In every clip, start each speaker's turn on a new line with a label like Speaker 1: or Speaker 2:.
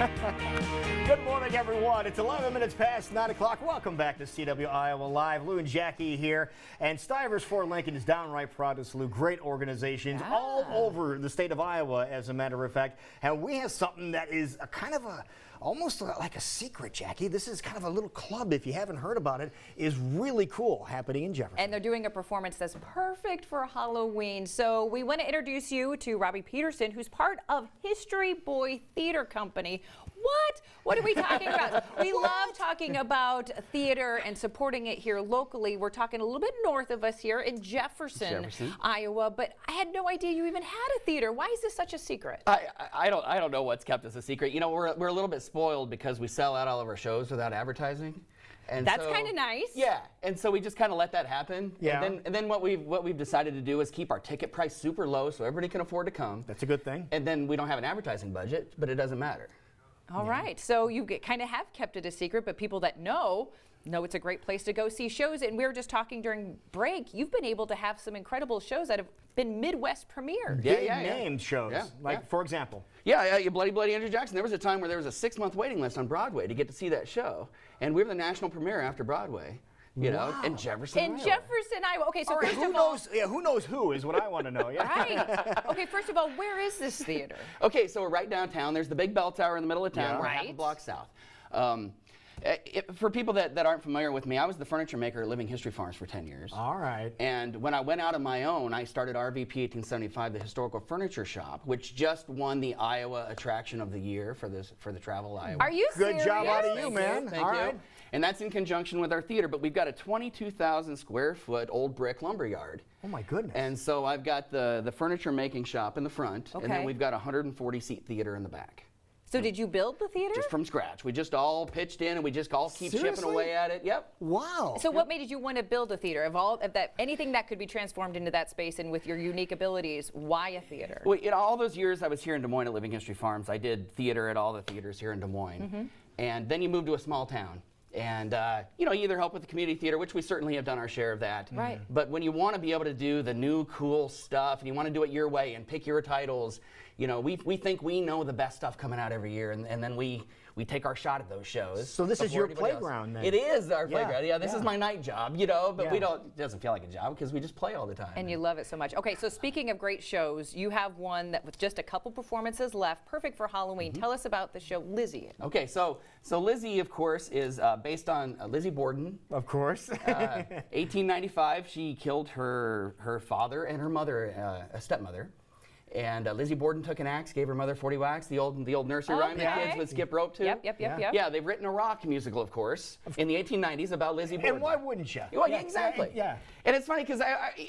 Speaker 1: Good morning, everyone. It's 11 minutes past 9 o'clock. Welcome back to CW Iowa Live. Lou and Jackie here. And Stivers for Lincoln is downright proud to salute great organizations all over the state of Iowa, as a matter of fact. And we have something that is a kind of almost like a secret, Jackie. This is kind of a little club, if you haven't heard about it, is really cool, happening in Jefferson.
Speaker 2: And they're doing a performance that's perfect for Halloween. So we want to introduce you to Robbie Peterson, who's part of History Boy Theater Company. What are we talking about? We love talking about theater and supporting it here locally. We're talking a little bit north of us here in Jefferson, Iowa, but I had no idea you even had a theater. Why is this such a secret?
Speaker 3: I don't know what's kept us a secret. You know, we're a little bit spoiled because we sell out all of our shows without advertising. And
Speaker 2: that's kind of nice.
Speaker 3: Yeah, and so we just kind of let that happen.
Speaker 1: Yeah.
Speaker 3: And then what we've decided to do is keep our ticket price super low so everybody can afford to come.
Speaker 1: That's a good thing.
Speaker 3: And then we don't have an advertising budget, but it doesn't matter.
Speaker 2: All right, so you kind of have kept it a secret, but people that know it's a great place to go see shows. And we were just talking during break, you've been able to have some incredible shows that have been Midwest premiered.
Speaker 1: Big named shows, for example.
Speaker 3: Yeah, Bloody Andrew Jackson. There was a time where there was a 6-month waiting list on Broadway to get to see that show. And we were the national premiere after Broadway. You know, in Jefferson, Iowa.
Speaker 2: Jefferson, Iowa. Okay, so first
Speaker 1: of all, who knows who is what I want to know. Yeah.
Speaker 2: Right. Okay, first of all, where is this theater?
Speaker 3: Okay, so we're right downtown. There's the big bell tower in the middle of town. We're half a block south. For people that aren't familiar with me, I was the furniture maker at Living History Farms for 10 years.
Speaker 1: All right.
Speaker 3: And when I went out on my own, I started RVP 1875, the historical furniture shop, which just won the Iowa Attraction of the Year for the Travel Iowa.
Speaker 2: Are you serious?
Speaker 1: Good job out of you, man.
Speaker 3: Thank you. Right. And that's in conjunction with our theater, but we've got a 22,000 square foot old brick lumber yard.
Speaker 1: Oh my goodness.
Speaker 3: And so I've got the furniture making shop in the front, and then we've got a 140 seat theater in the back.
Speaker 2: So did you build the theater?
Speaker 3: Just from scratch. We just all pitched in and we just all keep chipping away at it. Yep.
Speaker 1: Wow.
Speaker 2: So what made you want to build a theater? Anything that could be transformed into that space and with your unique abilities, why a theater?
Speaker 3: Well, all those years I was here in Des Moines at Living History Farms, I did theater at all the theaters here in Des Moines. And then you move to a small town. And, you either help with the community theater, which we certainly have done our share of that.
Speaker 2: Right.
Speaker 3: But when you want to be able to do the new cool stuff and you want to do it your way and pick your titles, we think we know the best stuff coming out every year, and then we take our shot at those shows.
Speaker 1: So this is your playground, then?
Speaker 3: It is our playground. Yeah, this is my night job, but it doesn't feel like a job because we just play all the time.
Speaker 2: And you love it so much. Okay, so speaking of great shows, you have one that with just a couple performances left, perfect for Halloween. Tell us about the show Lizzie.
Speaker 3: Okay, so Lizzie, of course, is based on Lizzie Borden.
Speaker 1: Of course.
Speaker 3: 1895, she killed her father and her mother, a stepmother. And Lizzie Borden took an axe, gave her mother 40 whacks, the old nursery rhyme that kids would skip rope to.
Speaker 2: Yep.
Speaker 3: Yeah, they've written a rock musical, of course, in the 1890s about Lizzie Borden.
Speaker 1: And why wouldn't you?
Speaker 3: Well, yeah, exactly. Yeah. And it's funny because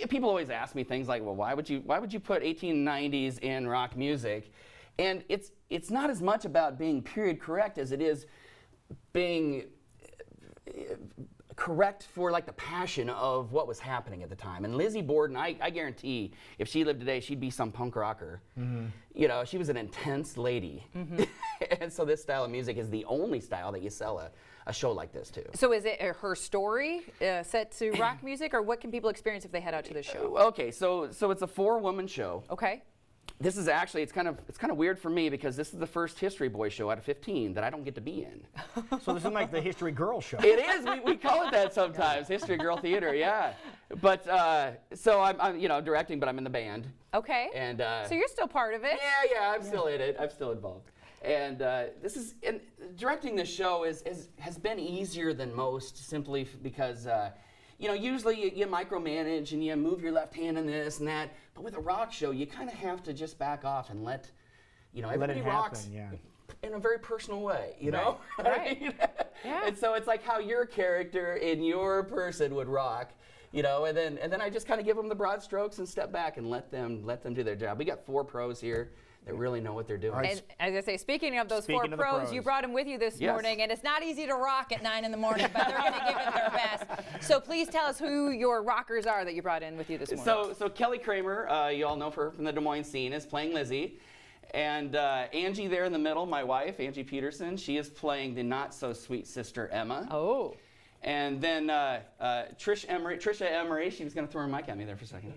Speaker 3: people always ask me things like, well, why would you put 1890s in rock music? And it's not as much about being period correct as it is being correct for like the passion of what was happening at the time. And Lizzie Borden, I guarantee if she lived today, she'd be some punk rocker. She was an intense lady. And so this style of music is the only style that you sell a show like this to.
Speaker 2: So is it her story set to rock music, or what can people experience if they head out to the show?
Speaker 3: Okay, so it's a 4-woman show.
Speaker 2: Okay.
Speaker 3: This is actually, it's kind of weird for me because this is the first History Boy show out of 15 that I don't get to be in.
Speaker 1: So this is like the History Girl show.
Speaker 3: It is. We call it that sometimes, History Girl Theater. Yeah. But so I'm directing, but I'm in the band.
Speaker 2: Okay.
Speaker 3: And
Speaker 2: so you're still part of it.
Speaker 3: Yeah. I'm still in it. I'm still involved. And directing this show has been easier than most, simply because. Usually you micromanage and you move your left hand in this and that, but with a rock show, you kind of have to just back off and let everybody rocks in a very personal way, you know?
Speaker 2: Right. Yeah.
Speaker 3: And so it's like how your character in your person would rock, and then I just kind of give them the broad strokes and step back and let them do their job. We got 4 pros here that really know what they're doing.
Speaker 2: And as I say, speaking of those 4 pros, you brought them with you this morning, and it's not easy to rock at 9 in the morning, but they're going to give it their best. So please tell us who your rockers are that you brought in with you this morning.
Speaker 3: So Kelly Kramer, you all know her from the Des Moines scene, is playing Lizzie. And Angie there in the middle, my wife, Angie Peterson, she is playing the not-so-sweet sister, Emma.
Speaker 2: Oh.
Speaker 3: And then Trisha Emery, she was going to throw her mic at me there for a second.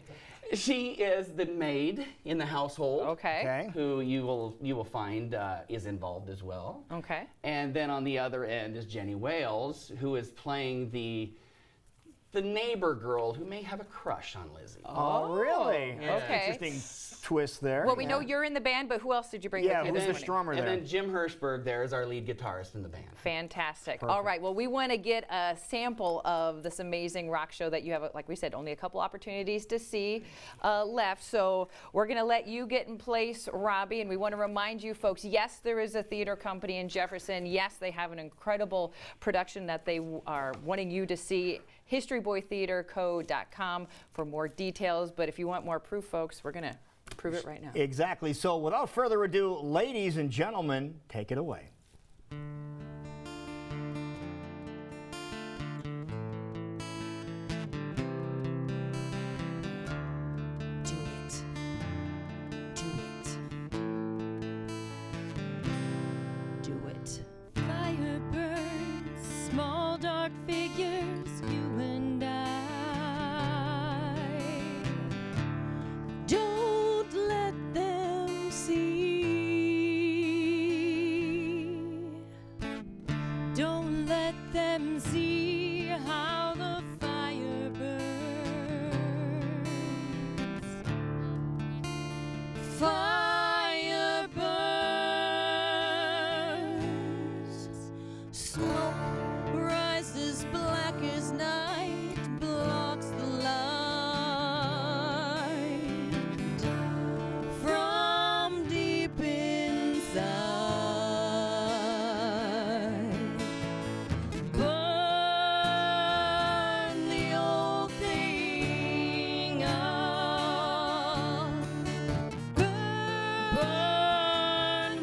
Speaker 3: She is the maid in the household.
Speaker 2: Okay.
Speaker 3: Who you will find is involved as well.
Speaker 2: Okay.
Speaker 3: And then on the other end is Jenny Wales, who is playing the neighbor girl who may have a crush on Lizzie.
Speaker 1: Oh, really?
Speaker 3: Yeah.
Speaker 2: Okay.
Speaker 1: Interesting twist there.
Speaker 2: Well, we know you're in the band, but who else did you bring
Speaker 1: Yeah,
Speaker 2: with you
Speaker 1: who's
Speaker 2: this
Speaker 1: the
Speaker 2: morning?
Speaker 1: strummer
Speaker 3: And
Speaker 1: there?
Speaker 3: then Jim Hirschberg there is our lead guitarist in the band.
Speaker 2: Fantastic. All right. Well, we want to get a sample of this amazing rock show that you have, like we said, only a couple opportunities to see left. So we're going to let you get in place, Robbie. And we want to remind you folks, yes, there is a theater company in Jefferson. Yes, they have an incredible production that they are wanting you to see. HistoryBoyTheaterCo.com for more details. But if you want more proof, folks, we're going to prove it right now.
Speaker 1: Exactly. So without further ado, ladies and gentlemen, take it away.
Speaker 4: Do it. Do it. Do it. Fire burns, small dark figures, you and I. Don't let them see. Don't let them see how the fire burns. Fire burns. Smoke rises black as night, blocks the light from deep inside. Burn the old thing up. Burn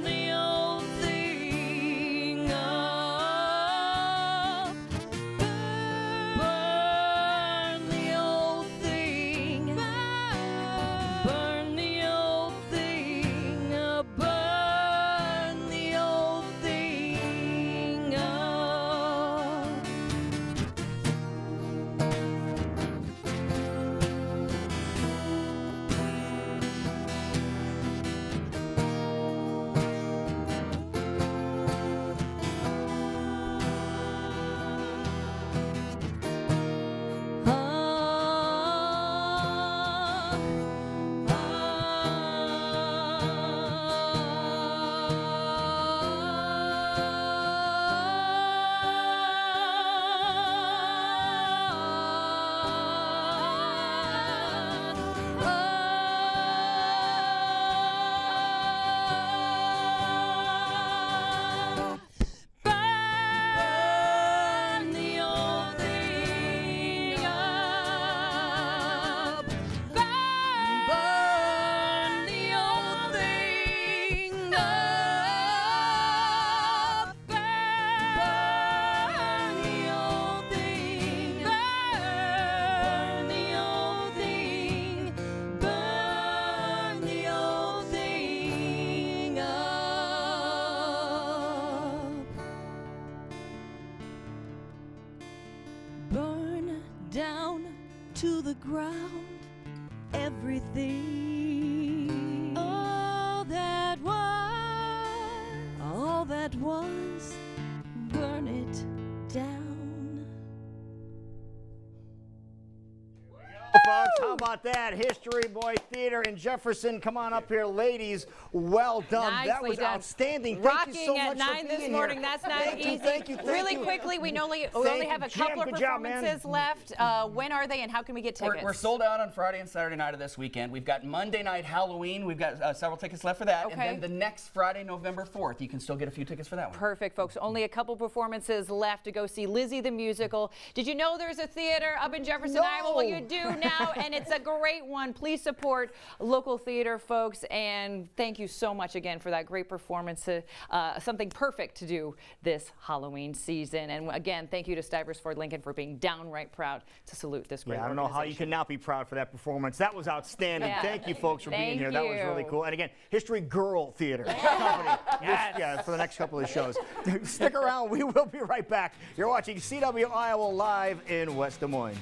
Speaker 4: the old thing up. Burn the old thing. Burn the old thing up. Burn the old thing up. Burn the old thing up. Burn the old thing up. Burn the old thing. Burn the old thing. Burn the old thing up. Burn down to the ground everything. All that was, burn it down.
Speaker 1: Folks, how about that? History Boy Theater in Jefferson. Come on up here, ladies. Well done. That
Speaker 2: Nicely
Speaker 1: was
Speaker 2: done.
Speaker 1: outstanding.
Speaker 2: Rocking
Speaker 1: Thank you so
Speaker 2: at
Speaker 1: much
Speaker 2: 9
Speaker 1: for
Speaker 2: this
Speaker 1: being
Speaker 2: morning.
Speaker 1: here.
Speaker 2: That's not
Speaker 1: Thank
Speaker 2: easy.
Speaker 1: you, thank you, thank
Speaker 2: really
Speaker 1: you.
Speaker 2: quickly, we only
Speaker 1: Thank
Speaker 2: have a
Speaker 1: you, Jim.
Speaker 2: couple of
Speaker 1: Good job, man.
Speaker 2: performances left. When are they, and how can we get tickets?
Speaker 3: We're sold out on Friday and Saturday night of this weekend. We've got Monday night Halloween. We've got several tickets left for that.
Speaker 2: Okay.
Speaker 3: And then the next Friday, November 4th, you can still get a few tickets for that one.
Speaker 2: Perfect, folks. Only a couple performances left to go see Lizzie the Musical. Did you know there's a theater up in Jefferson, Iowa? Well, you do now, and it's a great one. Please support local theater, folks, and thank you so much again for that great performance. Something perfect to do this Halloween season. And again, thank you to Stivers Ford Lincoln for being downright proud to salute this great
Speaker 1: Yeah, I don't know how you can not be proud for that performance. That was outstanding.
Speaker 2: Yeah.
Speaker 1: Thank you, folks, for being
Speaker 2: Thank
Speaker 1: here. That was really
Speaker 2: you.
Speaker 1: cool. And again, History Girl Theater Company. Yeah, for the next couple of shows. Stick around. We will be right back. You're watching CW Iowa Live in West Des Moines.